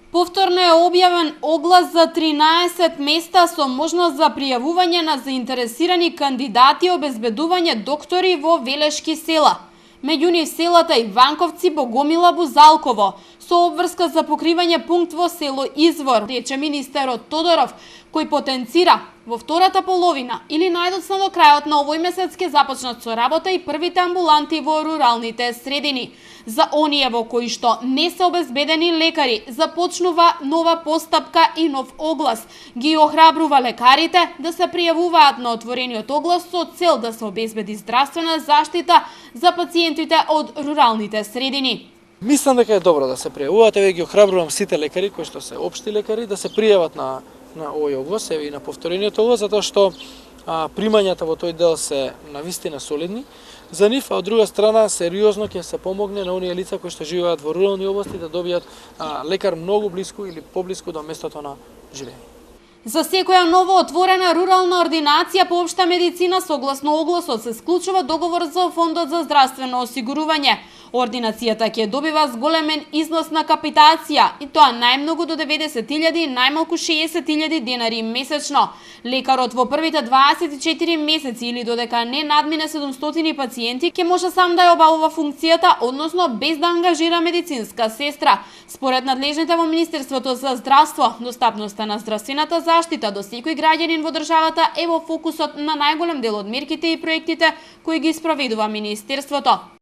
Повторно е објавен оглас за 13 места со можност за пријавување на заинтересирани кандидати и обезбедување доктори во Велешки села. Меѓу нив селата Иванковци, Богомила, Бузалково, со обврска за покривање пункт во село Извор, рече министерот Тодоров, кој потенцира во втората половина или најдоцна до крајот на овој месец ќе започнат со работа и првите амбуланти во руралните средини. За оние во кои што не се обезбедени лекари, започнува нова постапка и нов оглас. Ги охрабрува лекарите да се пријавуваат на отворениот оглас со цел да се обезбеди здравствена заштита за пациентите од руралните средини. Мислам дека е добро да се пријавуваат, еве ги охрабрувам сите лекари кои што се општи лекари да се пријават на овој оглас, еве и на повторениот оглас, затоа што примањата во тој дел се навистина солидни за нив, а од друга страна сериозно ќе се помогне на оние лица кои што живеат во рурални области да добијат лекар многу блиску или поблиску до местото на живење. За секоја ново отворена рурална ординација по општа медицина согласно огласот се склучува договор за Фондот за здравствено осигурување. Ординацијата ќе добива зголемен износ на капитација и тоа најмногу до 90.000 и најмалку 60.000 денари месечно. Лекарот во првите 24 месеци или додека не надмине 700 пациенти ќе може сам да ја обавува функцијата, односно без да ангажира медицинска сестра. Според надлежните во Министерството за здравство, достапноста на здравствената заштита до секој граѓанин во државата е во фокусот на најголем дел од мерките и проектите кои ги спроведува Министерството.